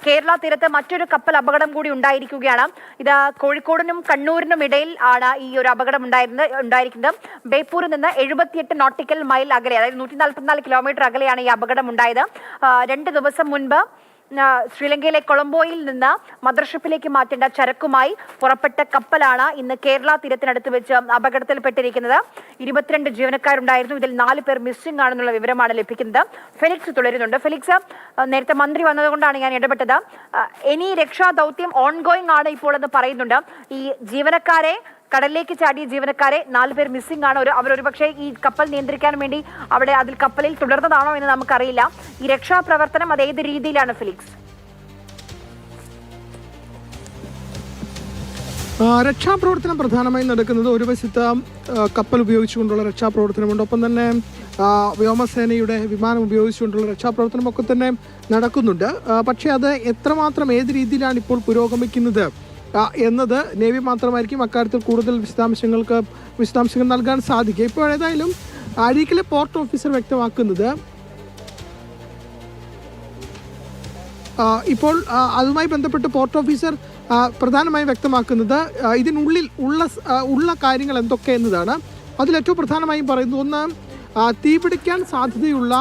കേരള തീരത്ത് മറ്റൊരു കപ്പൽ അപകടം കൂടി ഉണ്ടായിരിക്കുകയാണ്. ഇത് കോഴിക്കോടിനും കണ്ണൂരിനും ഇടയിൽ ആണ് ഈ ഒരു അപകടം ഉണ്ടായിരിക്കുന്നത്. ബേപ്പൂരിൽ നിന്ന് 78 നോട്ടിക്കൽ മൈൽ അകലെ, അതായത് 144 കിലോമീറ്റർ അകലെയാണ് ഈ അപകടം ഉണ്ടായത്. 2 ദിവസം മുൻപ് ശ്രീലങ്കയിലെ കൊളംബോയിൽ നിന്ന് മദർഷിപ്പിലേക്ക് മാറ്റേണ്ട ചരക്കുമായി പുറപ്പെട്ട കപ്പലാണ് ഇന്ന് കേരള തീരത്തിനടുത്ത് വെച്ച് അപകടത്തിൽപ്പെട്ടിരിക്കുന്നത്. 22 ജീവനക്കാരുണ്ടായിരുന്നു. ഇതിൽ 4 പേർ മിസ്സിംഗ് ആണെന്നുള്ള വിവരമാണ് ലഭിക്കുന്നത്. ഫെലിക്സ് തുടരുന്നുണ്ട്. ഫെലിക്സ്, നേരത്തെ മന്ത്രി വന്നതുകൊണ്ടാണ് ഞാൻ ഇടപെട്ടത്. ഇനി രക്ഷാ ദൗത്യം ഓൺഗോയിങ് ആണ് ഇപ്പോൾ എന്ന് പറയുന്നുണ്ട്. ഈ ജീവനക്കാരെ, കടലിലേക്ക് ചാടിയ ജീവനക്കാരെ 4 പേർ മിസ്സിംഗ് ആണ്. അവരൊരു പക്ഷേ ഈ കപ്പൽ നിയന്ത്രിക്കാൻ വേണ്ടി അതിൽ കപ്പലിൽ തുടർന്നതാണോ എന്ന് നമുക്കറിയില്ല. ഈ രക്ഷാപ്രവർത്തനം അത് ഏത് രീതിയിലാണ് ഫെലിക്സ്? രക്ഷാപ്രവർത്തനം പ്രധാനമായും നടക്കുന്നത് ഒരു വശത്ത് കപ്പൽ ഉപയോഗിച്ചുകൊണ്ടുള്ള രക്ഷാപ്രവർത്തനമുണ്ട്. ഒപ്പം തന്നെ വ്യോമസേനയുടെ വിമാനം ഉപയോഗിച്ചുകൊണ്ടുള്ള രക്ഷാപ്രവർത്തനമൊക്കെ തന്നെ നടക്കുന്നുണ്ട്. പക്ഷേ അത് എത്രമാത്രം ഏത് രീതിയിലാണ് ഇപ്പോൾ പുരോഗമിക്കുന്നത് എന്നത് നേവി മാത്രമായിരിക്കും അക്കാര്യത്തിൽ കൂടുതൽ വിശദാംശങ്ങൾ നൽകാൻ സാധിക്കുക. ഇപ്പോൾ ഏതായാലും അഴീക്കലെ പോർട്ട് ഓഫീസർ വ്യക്തമാക്കുന്നത്, ഇപ്പോൾ അതുമായി ബന്ധപ്പെട്ട് പോർട്ട് ഓഫീസർ പ്രധാനമായും വ്യക്തമാക്കുന്നത് ഇതിനുള്ളിൽ ഉള്ള കാര്യങ്ങൾ എന്തൊക്കെ എന്നതാണ്. അതിലേറ്റവും പ്രധാനമായും പറയുന്നത്, ഒന്ന്, തീപിടിക്കാൻ സാധ്യതയുള്ള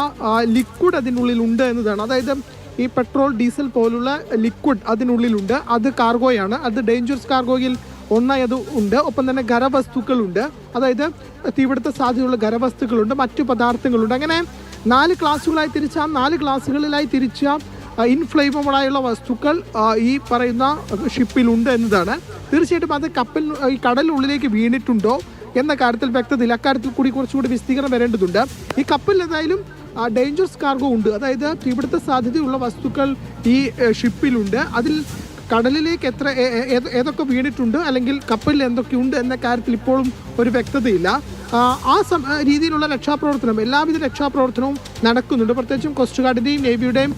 ലിക്വിഡ് അതിനുള്ളിൽ ഉണ്ട് എന്നതാണ്. അതായത് ഈ പെട്രോൾ, ഡീസൽ പോലുള്ള ലിക്വിഡ് അതിനുള്ളിലുണ്ട്. അത് കാർഗോയാണ്. അത് ഡേഞ്ചറസ് കാർഗോയിൽ ഒന്നായി അത് ഉണ്ട്. ഒപ്പം തന്നെ ഖരവസ്തുക്കളുണ്ട്. അതായത് തീപിടുത്ത സാധ്യതയുള്ള ഖരവസ്തുക്കളുണ്ട്, മറ്റു പദാർത്ഥങ്ങളുണ്ട്. അങ്ങനെ 4 ക്ലാസ്സുകളായി തിരിച്ച 4 ക്ലാസ്സുകളിലായി തിരിച്ച ഇൻഫ്ലേമബിളായുള്ള വസ്തുക്കൾ ഈ പറയുന്ന ഷിപ്പിലുണ്ട് എന്നതാണ്. തീർച്ചയായിട്ടും അത് ഈ കടലിനുള്ളിലേക്ക് വീണിട്ടുണ്ടോ എന്ന കാര്യത്തിൽ വ്യക്തതയില്ല. അക്കാര്യത്തിൽ കുറച്ചുകൂടി വിശദീകരണം വരേണ്ടതുണ്ട്. ഈ കപ്പലിൽ ഏതായാലും ഡേഞ്ചറസ് കാർഗോ ഉണ്ട്. അതായത് തീപിടുത്ത സാധ്യതയുള്ള വസ്തുക്കൾ ഈ ഷിപ്പിലുണ്ട്. അതിൽ കടലിലേക്ക് ഏതൊക്കെ വീണിട്ടുണ്ട്, അല്ലെങ്കിൽ കപ്പലിൽ എന്തൊക്കെയുണ്ട് എന്ന കാര്യത്തിൽ ഇപ്പോഴും ഒരു വ്യക്തതയില്ല. രീതിയിലുള്ള രക്ഷാപ്രവർത്തനം, എല്ലാവിധ രക്ഷാപ്രവർത്തനവും നടക്കുന്നുണ്ട്. പ്രത്യേകിച്ചും കോസ്റ്റ് ഗാർഡിൻ്റെയും നേവിയുടെയും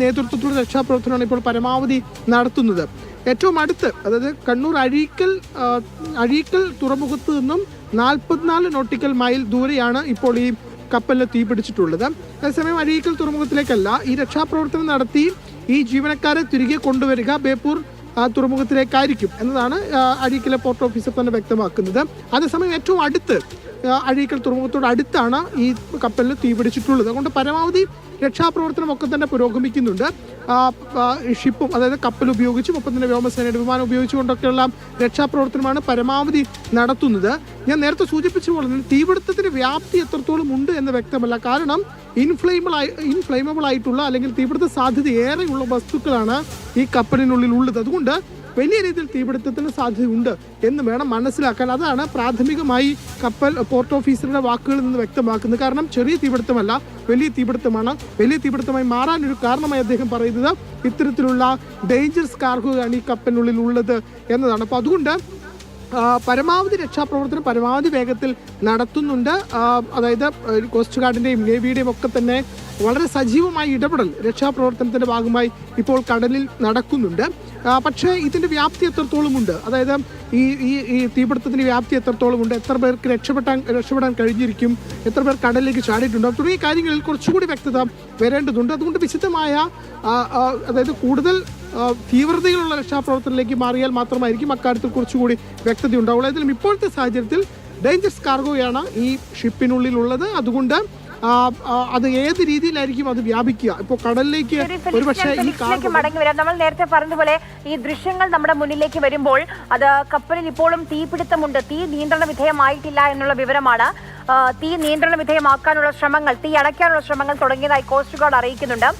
നേതൃത്വത്തിലുള്ള രക്ഷാപ്രവർത്തനമാണ് ഇപ്പോൾ പരമാവധി നടത്തുന്നത്. ഏറ്റവും അടുത്ത്, അതായത് കണ്ണൂർ അഴീക്കൽ തുറമുഖത്ത് നിന്നും 44 നോട്ടിക്കൽ മൈൽ ദൂരെയാണ് ഇപ്പോൾ ഈ കപ്പലിന് തീ പിടിച്ചിട്ടുള്ളത്. അതേസമയം അഴീക്കൽ തുറമുഖത്തിലേക്കല്ല, ഈ രക്ഷാപ്രവർത്തനം നടത്തി ഈ ജീവനക്കാരെ തിരികെ കൊണ്ടുവരിക ബേപ്പൂർ തുറമുഖത്തിലേക്കായിരിക്കും എന്നതാണ് അഴീക്കലെ പോർട്ട് ഓഫീസർ തന്നെ വ്യക്തമാക്കുന്നത്. അതേസമയം ഏറ്റവും അടുത്ത് അഴീക്കൽ തുറമുഖത്തോട് അടുത്താണ് ഈ കപ്പലിന് തീ പിടിച്ചിട്ടുള്ളത്. അതുകൊണ്ട് പരമാവധി രക്ഷാപ്രവർത്തനമൊക്കെ തന്നെ പുരോഗമിക്കുന്നുണ്ട്. ഷിപ്പും, അതായത് കപ്പൽ ഉപയോഗിച്ചും ഒപ്പം തന്നെ വ്യോമസേനയുടെ വിമാനം ഉപയോഗിച്ചുകൊണ്ടൊക്കെയുള്ള രക്ഷാപ്രവർത്തനമാണ് പരമാവധി നടത്തുന്നത്. ഞാൻ നേരത്തെ സൂചിപ്പിച്ച പോലെ തന്നെ തീപിടുത്തത്തിന്റെ വ്യാപ്തി എത്രത്തോളം ഉണ്ട് എന്ന് വ്യക്തമല്ല. കാരണം ഇൻഫ്ലേമബിൾ ആയിട്ടുള്ള അല്ലെങ്കിൽ തീപിടുത്ത സാധ്യത ഏറെയുള്ള വസ്തുക്കളാണ് ഈ കപ്പലിനുള്ളിൽ ഉള്ളത്. അതുകൊണ്ട് വലിയ രീതിയിൽ തീപിടുത്തത്തിന് സാധ്യതയുണ്ട് എന്ന് വേണം മനസ്സിലാക്കാൻ. അതാണ് പ്രാഥമികമായി പോർട്ട് ഓഫീസറുടെ വാക്കുകളിൽ നിന്ന് വ്യക്തമാക്കുന്നത്. കാരണം ചെറിയ തീപിടുത്തമല്ല, വലിയ തീപിടുത്തമാണ്. വലിയ തീപിടുത്തമായി മാറാനൊരു കാരണമായി അദ്ദേഹം പറയുന്നത് ഇത്തരത്തിലുള്ള ഡേഞ്ചറസ് കാർഗോയാണ് ഈ കപ്പലിനുള്ളിൽ ഉള്ളത് എന്നതാണ്. അപ്പോൾ അതുകൊണ്ട് പരമാവധി രക്ഷാപ്രവർത്തനം പരമാവധി വേഗത്തിൽ നടത്തുന്നുണ്ട്. അതായത് കോസ്റ്റ് ഗാർഡിൻ്റെയും നേവിയുടെയും ഒക്കെ തന്നെ വളരെ സജീവമായ ഇടപെടൽ രക്ഷാപ്രവർത്തനത്തിൻ്റെ ഭാഗമായി ഇപ്പോൾ കടലിൽ നടക്കുന്നുണ്ട്. പക്ഷേ ഇതിൻ്റെ വ്യാപ്തി എത്രത്തോളം ഉണ്ട്, അതായത് ഈ തീപിടുത്തത്തിൻ്റെ വ്യാപ്തി എത്രത്തോളം ഉണ്ട്, എത്ര പേർക്ക് രക്ഷപ്പെടാൻ കഴിഞ്ഞിരിക്കും, എത്ര പേർ കടലിലേക്ക് ചാടിയിട്ടുണ്ടോ തുടങ്ങിയ കാര്യങ്ങളിൽ കുറച്ചുകൂടി വ്യക്തത വരേണ്ടതുണ്ട്. അതുകൊണ്ട് വിശദമായ, അതായത് കൂടുതൽ തീവ്രതയിലുള്ള രക്ഷാപ്രവർത്തനത്തിലേക്ക് മാറിയാൽ മാത്രമായിരിക്കും അക്കാര്യത്തിൽ കുറച്ചുകൂടി വ്യക്തത ഉണ്ടാവുള്ളൂ. ഏതായാലും ഇപ്പോഴത്തെ സാഹചര്യത്തിൽ ഡേഞ്ചറസ് കാർഗോയാണ് ഈ ഷിപ്പിനുള്ളിലുള്ളത്. അതുകൊണ്ട് അത് ഏത് രീതിയിലായിരിക്കും അത് വ്യാപിക്കുക, ഇപ്പോൾ കടലിലേക്ക് ഒരുപക്ഷെ മടങ്ങി വരാം. നമ്മൾ നേരത്തെ പറഞ്ഞതുപോലെ ഈ ദൃശ്യങ്ങൾ നമ്മുടെ മുന്നിലേക്ക് വരുമ്പോൾ അത് കപ്പലിൽ ഇപ്പോഴും തീപിടുത്തമുണ്ട്, തീ നിയന്ത്രണ വിധേയമായിട്ടില്ല എന്നുള്ള വിവരമാണ്. തീ നിയന്ത്രണ വിധേയമാക്കാനുള്ള ശ്രമങ്ങൾ, തീ അടയ്ക്കാനുള്ള ശ്രമങ്ങൾ തുടങ്ങിയതായി കോസ്റ്റ് ഗാർഡ് അറിയിക്കുന്നുണ്ട്.